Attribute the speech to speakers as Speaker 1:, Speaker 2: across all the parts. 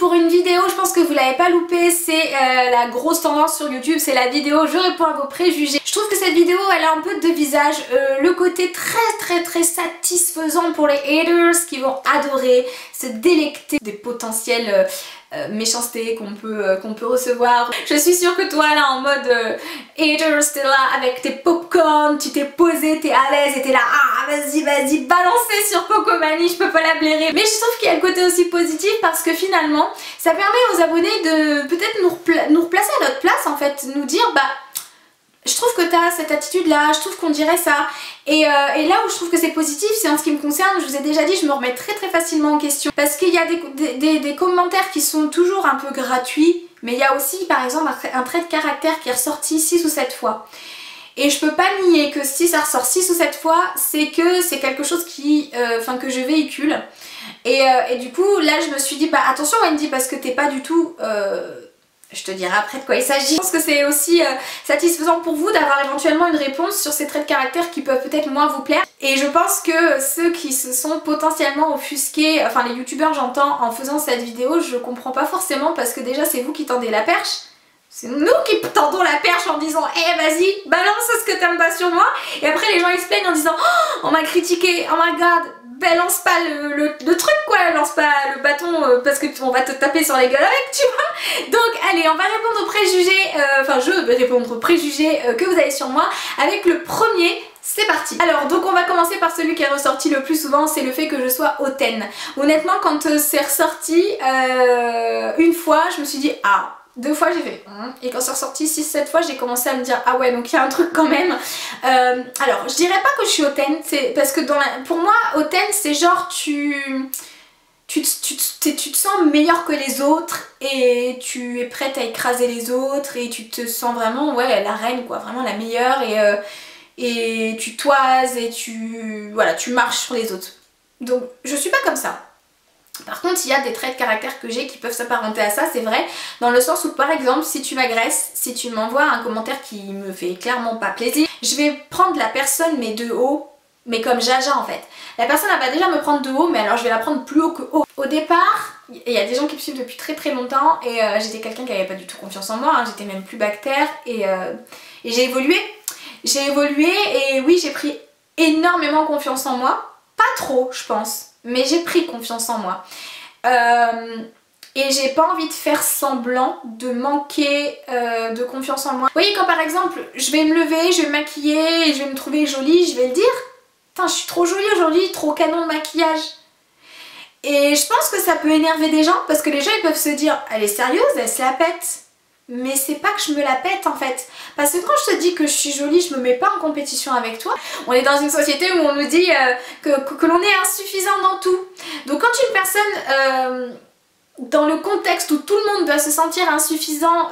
Speaker 1: pour une vidéo, je pense que vous l'avez pas loupé, c'est la grosse tendance sur YouTube, c'est la vidéo je réponds à vos préjugés. Je trouve que cette vidéo elle a un peu deux visages, le côté très satisfaisant pour les haters qui vont adorer, se délecter des potentiels méchanceté qu'on peut recevoir. Je suis sûre que toi là en mode haters, t'es là avec tes popcorn, tu t'es posé, t'es à l'aise et t'es là ah vas-y balancez sur Pocomanie, je peux pas la blairer. Mais je trouve qu'il y a le côté aussi positif parce que finalement ça permet aux abonnés de peut-être nous replacer à notre place en fait, nous dire bah je trouve que t'as cette attitude là, je trouve qu'on dirait ça. Et là où je trouve que c'est positif, c'est en ce qui me concerne, je vous ai déjà dit, je me remets très facilement en question. Parce qu'il y a des commentaires qui sont toujours un peu gratuits, mais il y a aussi par exemple un trait de caractère qui est ressorti 6 ou 7 fois. Et je peux pas nier que si ça ressort 6 ou 7 fois, c'est que c'est quelque chose qui, que je véhicule. Et du coup là je me suis dit bah attention Wendy parce que t'es pas du tout... je te dirai après de quoi il s'agit. Je pense que c'est aussi satisfaisant pour vous d'avoir éventuellement une réponse sur ces traits de caractère qui peuvent peut-être moins vous plaire. Et je pense que ceux qui se sont potentiellement offusqués, enfin les youtubeurs j'entends, en faisant cette vidéo, je comprends pas forcément parce que déjà c'est vous qui tendez la perche. C'est nous qui tendons la perche en disant eh vas-y balance ce que t'aimes pas sur moi. Et après les gens ils se plaignent en disant oh, on m'a critiqué, oh my god, lance pas le truc quoi, lance pas le bâton parce que on va te taper sur les gueules avec tu vois. Donc allez on va répondre aux préjugés, je vais répondre aux préjugés que vous avez sur moi avec le premier. C'est parti. Alors donc on va commencer par celui qui est ressorti le plus souvent, c'est le fait que je sois hautaine. Honnêtement quand c'est ressorti une fois je me suis dit ah, 2 fois j'ai fait et quand c'est ressorti 6-7 fois j'ai commencé à me dire ah ouais donc il y a un truc quand même. Alors je dirais pas que je suis hautaine, c'est parce que pour moi hautaine c'est genre tu te sens meilleur que les autres et tu es prête à écraser les autres et tu te sens vraiment ouais la reine quoi, vraiment la meilleure et tu toises et tu marches sur les autres. Donc je suis pas comme ça. Par contre il y a des traits de caractère que j'ai qui peuvent s'apparenter à ça, c'est vrai, dans le sens où par exemple si tu m'agresses, si tu m'envoies un commentaire qui me fait clairement pas plaisir, je vais prendre la personne mais de haut, mais comme Jaja en fait. La personne elle va déjà me prendre de haut mais alors je vais la prendre plus haut que haut. Au départ, il y a des gens qui me suivent depuis très longtemps et j'étais quelqu'un qui avait pas du tout confiance en moi, hein, j'étais même plus bactère et j'ai évolué. J'ai évolué et oui j'ai pris énormément confiance en moi, pas trop je pense. Mais j'ai pris confiance en moi et j'ai pas envie de faire semblant de manquer de confiance en moi. Vous voyez quand par exemple je vais me lever, je vais me maquiller et je vais me trouver jolie, je vais le dire putain je suis trop jolie aujourd'hui, trop canon de maquillage. Et je pense que ça peut énerver des gens parce que les gens ils peuvent se dire elle est sérieuse, elle se la pète. Mais c'est pas que je me la pète en fait. Parce que quand je te dis que je suis jolie, je me mets pas en compétition avec toi. On est dans une société où on nous dit que l'on est insuffisant dans tout. Donc quand une personne, dans le contexte où tout le monde doit se sentir insuffisant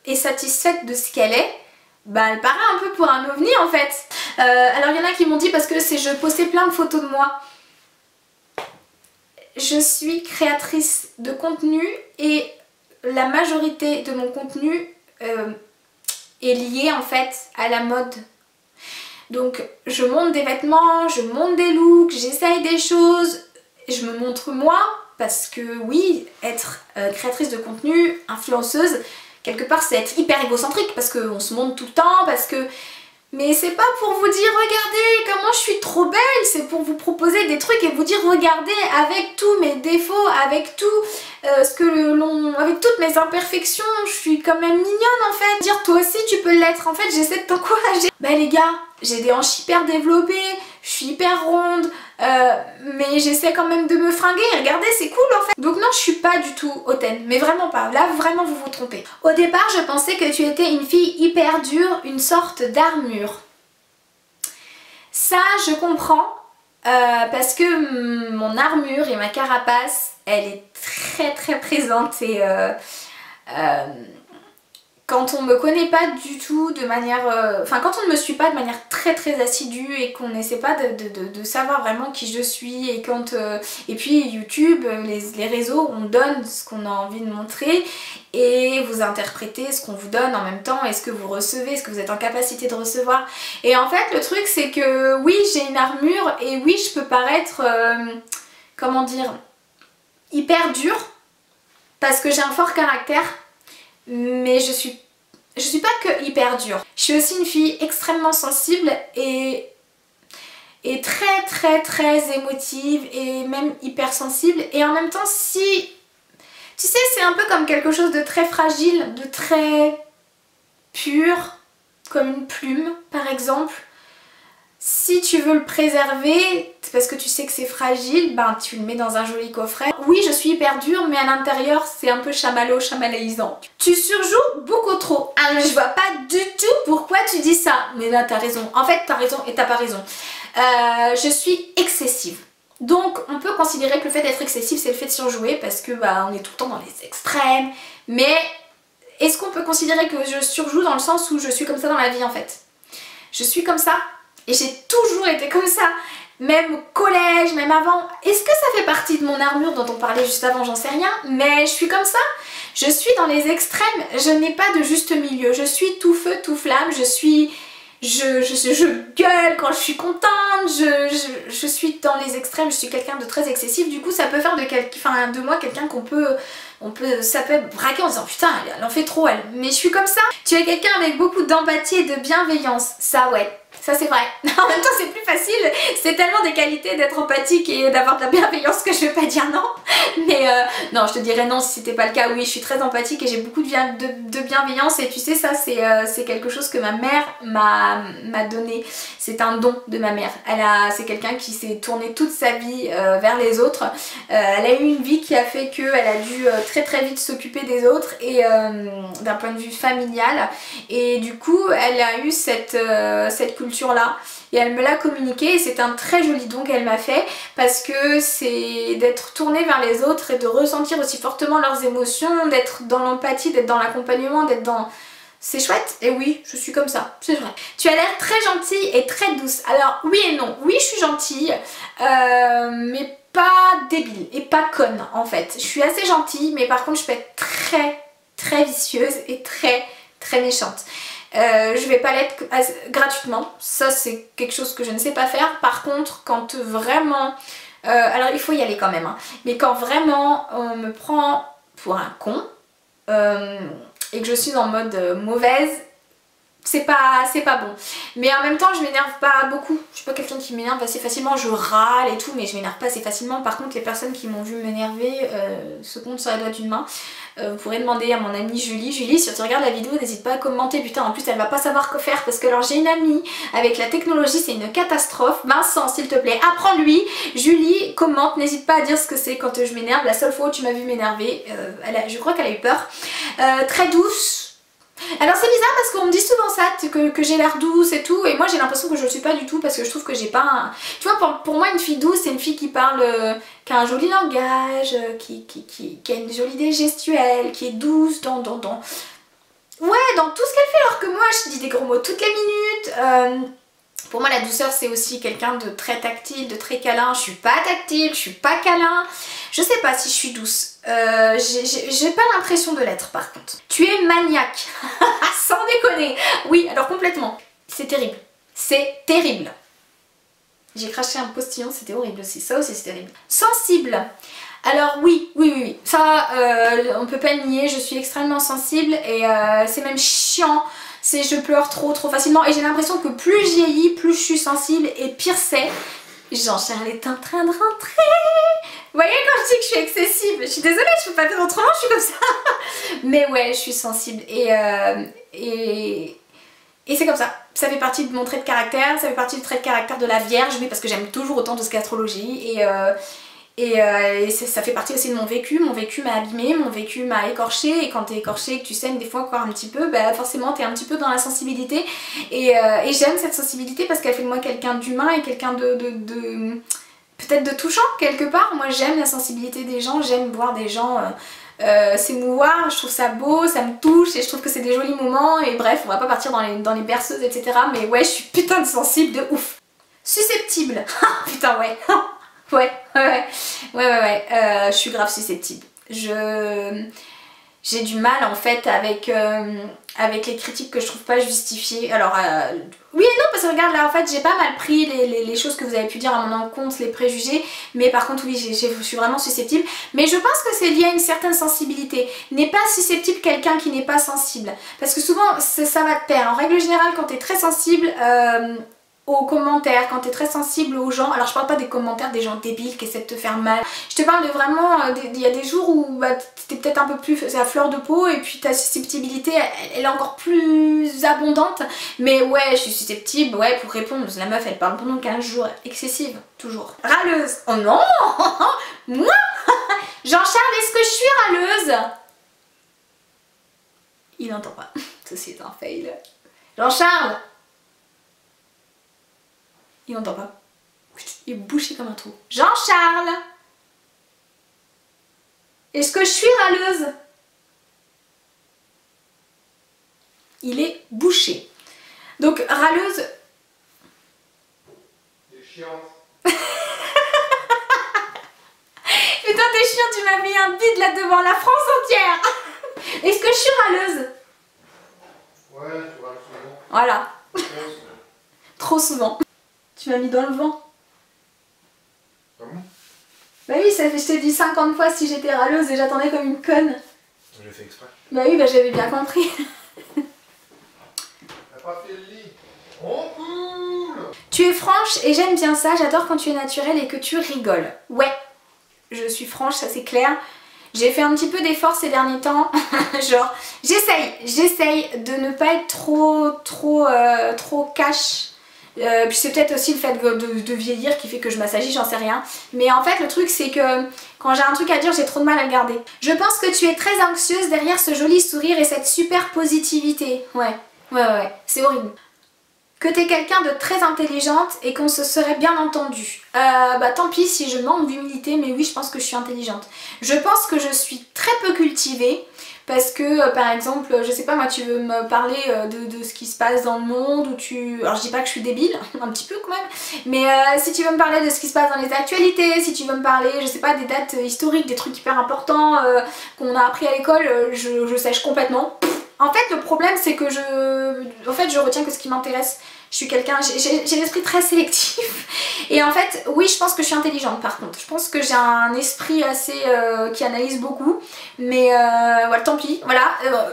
Speaker 1: et satisfaite de ce qu'elle est, bah elle paraît un peu pour un ovni en fait. Alors il y en a qui m'ont dit parce que je postais plein de photos de moi. Je suis créatrice de contenu et la majorité de mon contenu est liée en fait à la mode. Donc je monte des vêtements, je monte des looks, j'essaye des choses, je me montre moi parce que oui, être créatrice de contenu, influenceuse, quelque part c'est être hyper égocentrique parce qu'on se montre tout le temps, parce que... Mais c'est pas pour vous dire regardez comment je suis trop belle, c'est pour vous proposer des trucs et vous dire regardez avec tous mes défauts, avec tout avec toutes mes imperfections, je suis quand même mignonne en fait. Dire toi aussi tu peux l'être, en fait j'essaie de t'encourager. Bah les gars, j'ai des hanches hyper développées, je suis hyper ronde, mais j'essaie quand même de me fringuer, regardez c'est cool en fait. Donc non je suis pas du tout hautaine, mais vraiment pas, là vraiment vous vous trompez. Au départ je pensais que tu étais une fille hyper dure, une sorte d'armure. Ça je comprends, parce que mon armure et ma carapace, elle est très présente et quand on me connaît pas du tout de manière... quand on ne me suit pas de manière très assidue et qu'on n'essaie pas de savoir vraiment qui je suis et quand... et puis YouTube, les réseaux, on donne ce qu'on a envie de montrer et vous interprétez ce qu'on vous donne en même temps et ce que vous recevez, ce que vous êtes en capacité de recevoir. Et en fait le truc c'est que oui j'ai une armure et oui je peux paraître... comment dire, hyper dure, parce que j'ai un fort caractère, mais je suis pas que hyper dure. Je suis aussi une fille extrêmement sensible et très émotive et même hypersensible. Et en même temps, si... Tu sais, c'est un peu comme quelque chose de très fragile, de très pur, comme une plume par exemple. Si tu veux le préserver, parce que tu sais que c'est fragile, ben tu le mets dans un joli coffret. Oui, je suis hyper dure, mais à l'intérieur, c'est un peu chamaléisant. Tu surjoues beaucoup trop. Ah, je vois pas du tout pourquoi tu dis ça. Mais là, t'as raison. En fait, t'as raison et t'as pas raison. Je suis excessive. Donc, on peut considérer que le fait d'être excessif, c'est le fait de surjouer, parce que bah, on est tout le temps dans les extrêmes. Mais est-ce qu'on peut considérer que je surjoue dans le sens où je suis comme ça dans la vie en fait? Je suis comme ça. Et j'ai toujours été comme ça, même au collège, même avant. Est-ce que ça fait partie de mon armure dont on parlait juste avant? J'en sais rien, mais je suis comme ça. Je suis dans les extrêmes, je n'ai pas de juste milieu. Je suis tout feu, tout flamme, je gueule quand je suis contente, je suis dans les extrêmes, je suis quelqu'un de très excessif. Du coup, ça peut faire de moi quelqu'un ça peut braquer en disant putain, elle en fait trop elle. Mais je suis comme ça. Tu es quelqu'un avec beaucoup d'empathie et de bienveillance. Ça ouais. Ça c'est vrai. En même temps c'est plus facile, c'est tellement des qualités d'être empathique et d'avoir de la bienveillance que je vais pas dire non. Mais non, je te dirais non si c'était pas le cas. Oui, je suis très empathique et j'ai beaucoup de bienveillance et tu sais ça c'est quelque chose que ma mère m'a donné. C'est un don de ma mère. C'est quelqu'un qui s'est tourné toute sa vie vers les autres. Elle a eu une vie qui a fait qu'elle a dû très vite s'occuper des autres et d'un point de vue familial. Et du coup elle a eu cette culture là et elle me l'a communiqué et c'est un très joli don qu'elle m'a fait parce que c'est d'être tournée vers les autres et de ressentir aussi fortement leurs émotions, d'être dans l'empathie, d'être dans l'accompagnement, d'être dans... C'est chouette et oui, je suis comme ça, c'est vrai. Tu as l'air très gentille et très douce. Alors oui et non, oui je suis gentille mais pas débile et pas conne en fait. Je suis assez gentille mais par contre je peux être très vicieuse et très méchante. Je vais pas l'être gratuitement, ça c'est quelque chose que je ne sais pas faire. Par contre quand vraiment, alors il faut y aller quand même hein, mais quand vraiment on me prend pour un con et que je suis en mode mauvaise, c'est pas bon. Mais en même temps je m'énerve pas beaucoup, je suis pas quelqu'un qui m'énerve assez facilement, je râle et tout mais je m'énerve pas assez facilement. Par contre les personnes qui m'ont vu m'énerver se comptent sur les doigts d'une main. Vous pourrez demander à mon amie Julie. Julie, si tu regardes la vidéo, n'hésite pas à commenter. Putain, en plus elle va pas savoir quoi faire parce que alors j'ai une amie avec la technologie, c'est une catastrophe. Vincent, s'il te plaît, apprends-lui. Julie, commente, n'hésite pas à dire ce que c'est quand je m'énerve. La seule fois où tu m'as vu m'énerver, je crois qu'elle a eu peur. Très douce. Alors c'est bizarre parce qu'on me dit souvent ça, que j'ai l'air douce et tout, et moi j'ai l'impression que je le suis pas du tout parce que je trouve que j'ai pas un... Tu vois, pour moi une fille douce c'est une fille qui parle, qui a un joli langage, qui a une jolie gestuelle, qui est douce dans tout ce qu'elle fait, alors que moi je dis des gros mots toutes les minutes. Pour moi la douceur c'est aussi quelqu'un de très tactile, de très câlin. Je suis pas tactile, je suis pas câlin. Je sais pas si je suis douce. J'ai pas l'impression de l'être par contre. Tu es maniaque. Sans déconner. Oui, alors complètement. C'est terrible. C'est terrible. J'ai craché un postillon, c'était horrible aussi. Ça aussi c'est terrible. Sensible. Alors oui. Ça, on peut pas le nier, je suis extrêmement sensible et c'est même chiant. Je pleure trop facilement et j'ai l'impression que plus je vieillis, plus je suis sensible et pire c'est. Jean-Charles est en train de rentrer. Vous voyez quand je dis que je suis excessive, je suis désolée, je peux pas faire autrement, je suis comme ça. Mais ouais, je suis sensible et c'est comme ça. Ça fait partie de mon trait de caractère, ça fait partie du trait de caractère de la Vierge, oui, parce que j'aime toujours autant de ce qu'astrologie et ça fait partie aussi de mon vécu m'a abîmé, mon vécu m'a écorché et quand t'es écorché et que tu saignes des fois encore un petit peu, bah forcément t'es un petit peu dans la sensibilité et j'aime cette sensibilité parce qu'elle fait de moi quelqu'un d'humain et quelqu'un peut-être de touchant quelque part. Moi j'aime la sensibilité des gens, j'aime voir des gens s'émouvoir, je trouve ça beau, ça me touche et je trouve que c'est des jolis moments et bref on va pas partir dans les berceuses etc. Mais ouais je suis putain de sensible de ouf. Susceptible, putain ouais. Ouais, je suis grave susceptible. J'ai du mal en fait avec avec les critiques que je trouve pas justifiées. Alors oui et non, parce que regarde là en fait j'ai pas mal pris les choses que vous avez pu dire à mon encontre, les préjugés, mais par contre oui je suis vraiment susceptible. Mais je pense que c'est lié à une certaine sensibilité. N'est pas susceptible quelqu'un qui n'est pas sensible, parce que souvent ça va de pair. En règle générale quand t'es très sensible aux commentaires, quand t'es très sensible aux gens, alors je parle pas des commentaires des gens débiles qui essaient de te faire mal, je te parle de vraiment, il y a des jours où bah, t'es peut-être un peu plus à fleur de peau et puis ta susceptibilité elle est encore plus abondante, mais ouais je suis susceptible, ouais pour répondre, la meuf elle parle pendant 15 jours, excessive, toujours. Râleuse, oh non moi Jean-Charles, est-ce que je suis râleuse? Il n'entend pas, ceci est un fail. Jean-Charles, il n'entend pas. Il est bouché comme un trou. Jean-Charles! Est-ce que je suis râleuse? Il est bouché. Donc râleuse...
Speaker 2: T'es chiante.
Speaker 1: Putain t'es chiant, tu m'as mis un bide là devant la France entière. Est-ce que je suis râleuse?
Speaker 2: Ouais, tu râles souvent.
Speaker 1: Voilà.
Speaker 2: Ouais,
Speaker 1: Trop souvent. Tu m'as mis dans le vent.
Speaker 2: ah bon?
Speaker 1: Bah oui, ça fait, je t'ai dit 50 fois si j'étais râleuse et j'attendais comme une conne.
Speaker 2: J'ai fait exprès.
Speaker 1: Bah oui, bah j'avais bien compris.
Speaker 2: T'as pas fait le lit. Oh cool.
Speaker 1: Tu es franche et j'aime bien ça, j'adore quand tu es naturelle et que tu rigoles. Ouais, je suis franche, ça c'est clair. J'ai fait un petit peu d'effort ces derniers temps, genre j'essaye de ne pas être trop cash. Puis c'est peut-être aussi le fait de vieillir qui fait que je m'assagis, j'en sais rien. Mais en fait le truc c'est que quand j'ai un truc à dire j'ai trop de mal à le garder. Je pense que tu es très anxieuse derrière ce joli sourire et cette super positivité. Ouais, c'est horrible. Que t'es quelqu'un de très intelligente et qu'on se serait bien entendu. Bah tant pis si je manque d'humilité, mais oui je pense que je suis intelligente. Je pense que je suis très peu cultivée. Parce que par exemple, je sais pas moi, tu veux me parler de ce qui se passe dans le monde, ou tu... Alors je dis pas que je suis débile, un petit peu quand même, mais si tu veux me parler de ce qui se passe dans les actualités, si tu veux me parler, je sais pas, des dates historiques, des trucs hyper importants qu'on a appris à l'école, je sèche complètement. En fait le problème c'est que je retiens que ce qui m'intéresse. Je suis quelqu'un, j'ai l'esprit très sélectif et en fait oui je pense que je suis intelligente par contre, je pense que j'ai un esprit assez qui analyse beaucoup, mais voilà tant pis, voilà,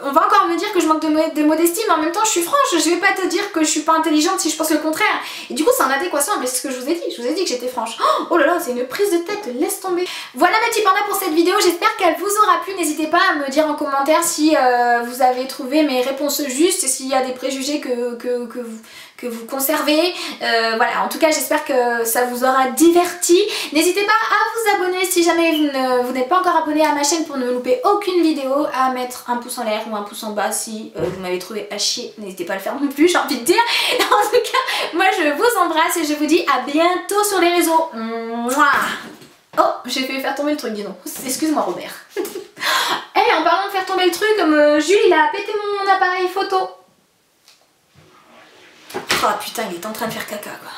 Speaker 1: on va encore me dire que je manque de modestie, mais en même temps je suis franche, je vais pas te dire que je suis pas intelligente si je pense le contraire, et du coup c'est en adéquation avec ce que je vous ai dit que j'étais franche. Oh là là c'est une prise de tête, laisse tomber. Voilà mes petits pandas pour cette vidéo, j'espère qu'elle vous aura plu, n'hésitez pas à me dire en commentaire si vous avez trouvé mes réponses justes, s'il y a des préjugés que vous conservez, voilà en tout cas j'espère que ça vous aura diverti. N'hésitez pas à vous abonner si jamais vous n'êtes pas encore abonné à ma chaîne pour ne louper aucune vidéo, à mettre un pouce en l'air ou un pouce en bas si vous m'avez trouvé à chier, n'hésitez pas à le faire non plus j'ai envie de dire. En tout cas moi je vous embrasse et je vous dis à bientôt sur les réseaux. Mouah. Oh j'ai fait faire tomber le truc dis donc, excuse-moi Robert. Hey, en parlant de faire tomber le truc, Jules il a pété mon appareil photo. Oh putain il est en train de faire caca quoi.